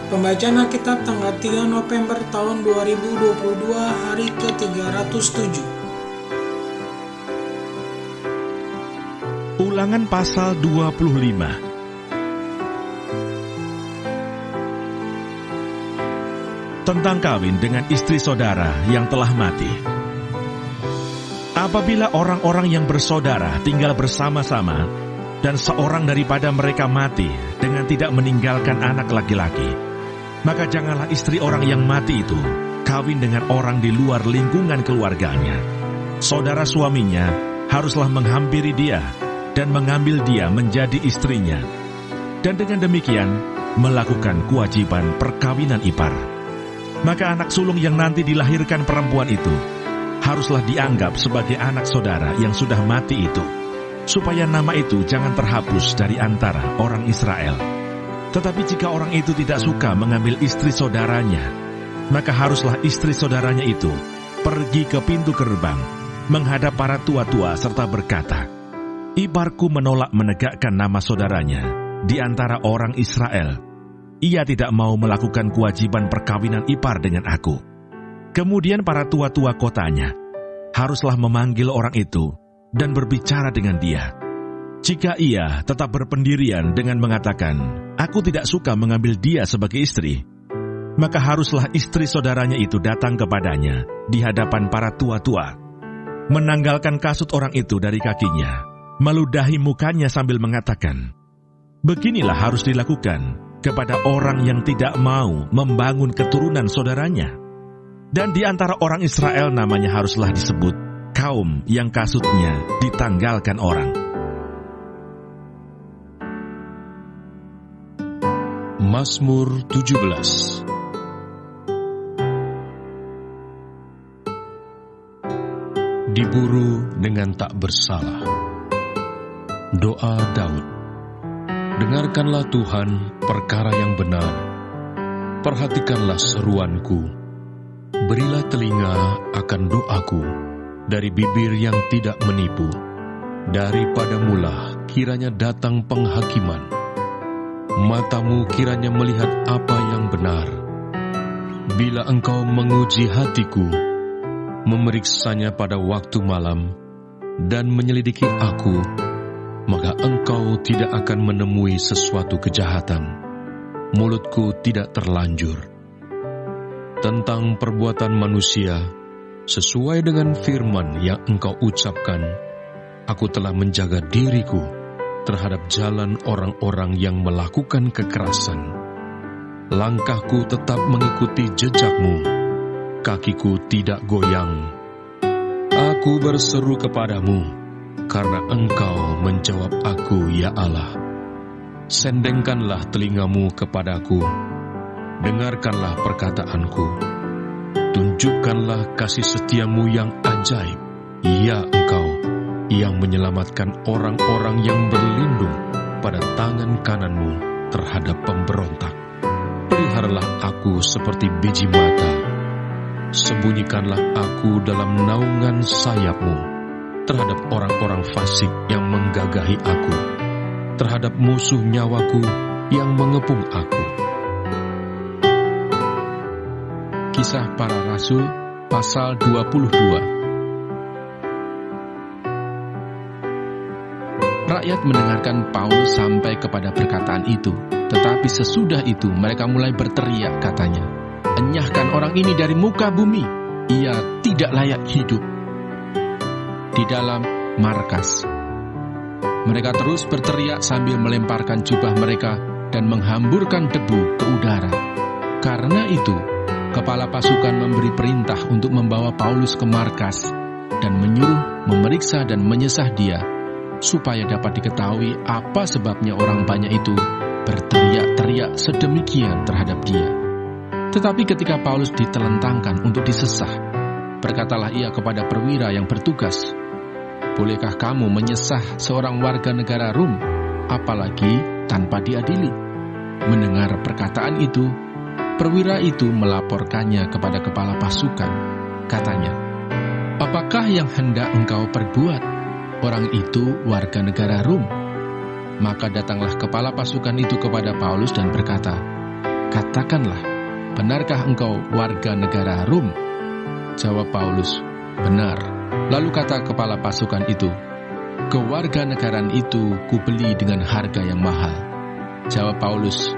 Pembacaan Alkitab tanggal 3 November tahun 2022, hari ke-307. Ulangan pasal 25. Tentang kawin dengan istri saudara yang telah mati. Apabila orang-orang yang bersaudara tinggal bersama-sama, dan seorang daripada mereka mati dengan tidak meninggalkan anak laki-laki, maka janganlah istri orang yang mati itu kawin dengan orang di luar lingkungan keluarganya. Saudara suaminya haruslah menghampiri dia dan mengambil dia menjadi istrinya, dan dengan demikian melakukan kewajiban perkawinan ipar. Maka anak sulung yang nanti dilahirkan perempuan itu haruslah dianggap sebagai anak saudara yang sudah mati itu, supaya nama itu jangan terhapus dari antara orang Israel. Tetapi jika orang itu tidak suka mengambil istri saudaranya, maka haruslah istri saudaranya itu pergi ke pintu gerbang, menghadap para tua-tua serta berkata, "Iparku menolak menegakkan nama saudaranya di antara orang Israel. Ia tidak mau melakukan kewajiban perkawinan ipar dengan aku." Kemudian para tua-tua kotanya haruslah memanggil orang itu dan berbicara dengan dia. Jika ia tetap berpendirian dengan mengatakan, "Aku tidak suka mengambil dia sebagai istri," maka haruslah istri saudaranya itu datang kepadanya di hadapan para tua-tua, menanggalkan kasut orang itu dari kakinya, meludahi mukanya sambil mengatakan, "Beginilah harus dilakukan kepada orang yang tidak mau membangun keturunan saudaranya." Dan di antara orang Israel namanya haruslah disebut kaum yang kasutnya ditanggalkan orang. Mazmur 17. Diburu dengan tak bersalah. Doa Daud. Dengarkanlah Tuhan perkara yang benar, perhatikanlah seruanku, berilah telinga akan doaku, dari bibir yang tidak menipu. Daripada mula kiranya datang penghakiman, matamu kiranya melihat apa yang benar. Bila engkau menguji hatiku, memeriksanya pada waktu malam, dan menyelidiki aku, maka engkau tidak akan menemui sesuatu kejahatan. Mulutku tidak terlanjur. Tentang perbuatan manusia, sesuai dengan firman yang engkau ucapkan, aku telah menjaga diriku terhadap jalan orang-orang yang melakukan kekerasan. Langkahku tetap mengikuti jejakmu, kakiku tidak goyang. Aku berseru kepadamu, karena engkau menjawab aku, ya Allah. Sendengkanlah telingamu kepadaku, dengarkanlah perkataanku. Tunjukkanlah kasih setiamu yang ajaib, ya engkau yang menyelamatkan orang-orang yang berlindung pada tangan kananmu terhadap pemberontak. Peliharalah aku seperti biji mata, sembunyikanlah aku dalam naungan sayapmu terhadap orang-orang fasik yang menggagahi aku, terhadap musuh nyawaku yang mengepung aku. Kisah Para Rasul pasal 22. Rakyat mendengarkan Paulus sampai kepada perkataan itu, tetapi sesudah itu mereka mulai berteriak, katanya, "Enyahkan orang ini dari muka bumi, ia tidak layak hidup." Di dalam markas, mereka terus berteriak sambil melemparkan jubah mereka dan menghamburkan debu ke udara. Karena itu, kepala pasukan memberi perintah untuk membawa Paulus ke markas dan menyuruh memeriksa dan menyesah dia, supaya dapat diketahui apa sebabnya orang banyak itu berteriak-teriak sedemikian terhadap dia. Tetapi ketika Paulus ditelentangkan untuk disesah, berkatalah ia kepada perwira yang bertugas, "Bolehkah kamu menyesah seorang warga negara Rom, apalagi tanpa diadili?" Mendengar perkataan itu, perwira itu melaporkannya kepada kepala pasukan. Katanya, "Apakah yang hendak engkau perbuat? Orang itu warga negara Rom." Maka datanglah kepala pasukan itu kepada Paulus dan berkata, katakanlah, benarkah engkau warga negara Rom? Jawab Paulus, benar. Lalu kata kepala pasukan itu, kewarganegaraan itu kubeli dengan harga yang mahal. Jawab Paulus,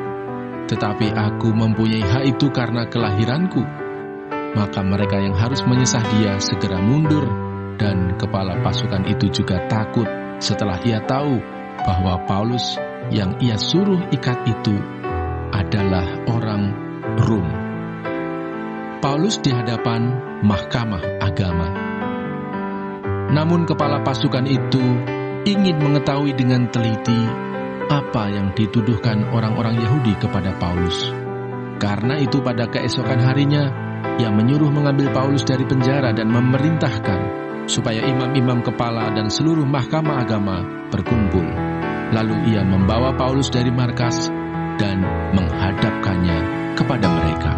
tetapi aku mempunyai hak itu karena kelahiranku. Maka mereka yang harus menyesah dia segera mundur, dan kepala pasukan itu juga takut setelah ia tahu bahwa Paulus yang ia suruh ikat itu adalah orang Rom. Paulus di hadapan mahkamah agama. Namun kepala pasukan itu ingin mengetahui dengan teliti apa yang dituduhkan orang-orang Yahudi kepada Paulus. Karena itu pada keesokan harinya, ia menyuruh mengambil Paulus dari penjara dan memerintahkan supaya imam-imam kepala dan seluruh mahkamah agama berkumpul. Lalu ia membawa Paulus dari markas dan menghadapkannya kepada mereka.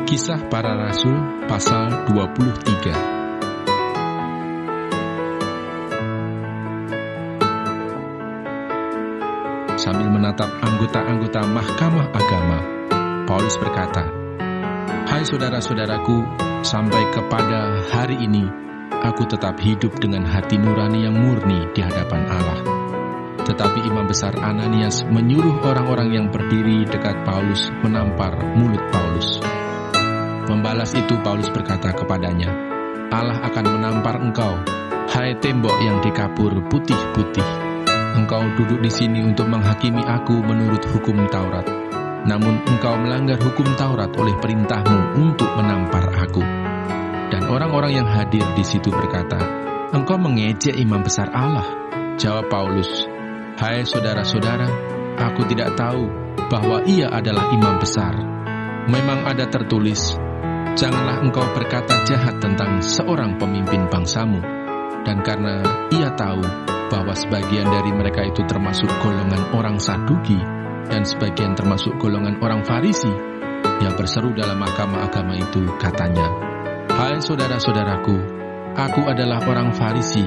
Kisah Para Rasul pasal 23. Sambil menatap anggota-anggota mahkamah agama, Paulus berkata, "Hai saudara-saudaraku, sampai kepada hari ini, aku tetap hidup dengan hati nurani yang murni di hadapan Allah." Tetapi imam besar Ananias menyuruh orang-orang yang berdiri dekat Paulus menampar mulut Paulus. Membalas itu Paulus berkata kepadanya, "Allah akan menampar engkau, hai tembok yang dikapur putih-putih. Engkau duduk di sini untuk menghakimi aku menurut hukum Taurat. Namun engkau melanggar hukum Taurat oleh perintahmu untuk menampar aku." Dan orang-orang yang hadir di situ berkata, "Engkau mengejek imam besar Allah." Jawab Paulus, "Hai saudara-saudara, aku tidak tahu bahwa ia adalah imam besar. Memang ada tertulis, janganlah engkau berkata jahat tentang seorang pemimpin bangsamu." Dan karena ia tahu bahwa sebagian dari mereka itu termasuk golongan orang Saduki dan sebagian termasuk golongan orang Farisi, ia berseru dalam mahkamah agama itu, katanya, "Hai saudara-saudaraku, aku adalah orang Farisi,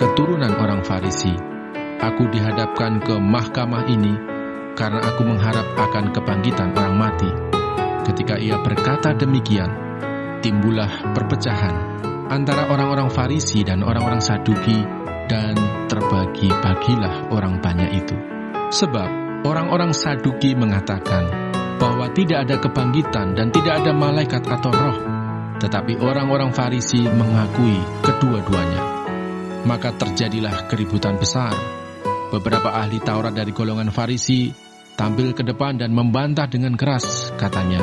keturunan orang Farisi. Aku dihadapkan ke mahkamah ini karena aku mengharap akan kebangkitan orang mati." Ketika ia berkata demikian, timbullah perpecahan antara orang-orang Farisi dan orang-orang Saduki, dan terbagi-bagilah orang banyak itu. Sebab orang-orang Saduki mengatakan bahwa tidak ada kebangkitan dan tidak ada malaikat atau roh, tetapi orang-orang Farisi mengakui kedua-duanya. Maka terjadilah keributan besar. Beberapa ahli Taurat dari golongan Farisi tampil ke depan dan membantah dengan keras, katanya,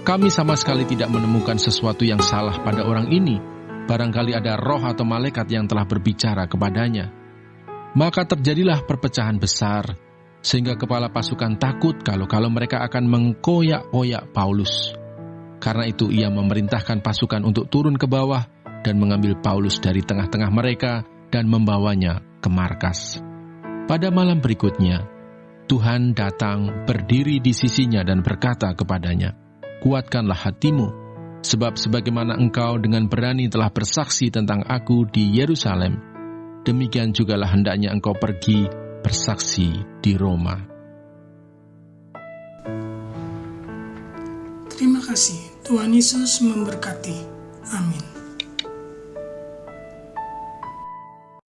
"Kami sama sekali tidak menemukan sesuatu yang salah pada orang ini. Barangkali ada roh atau malaikat yang telah berbicara kepadanya." Maka terjadilah perpecahan besar, sehingga kepala pasukan takut kalau mereka akan mengkoyak-koyak Paulus. Karena itu ia memerintahkan pasukan untuk turun ke bawah dan mengambil Paulus dari tengah-tengah mereka dan membawanya ke markas. Pada malam berikutnya, Tuhan datang berdiri di sisinya dan berkata kepadanya, "Kuatkanlah hatimu, sebab sebagaimana engkau dengan berani telah bersaksi tentang aku di Yerusalem, demikian jugalah hendaknya engkau pergi bersaksi di Roma." Terima kasih. Tuhan Yesus memberkati. Amin.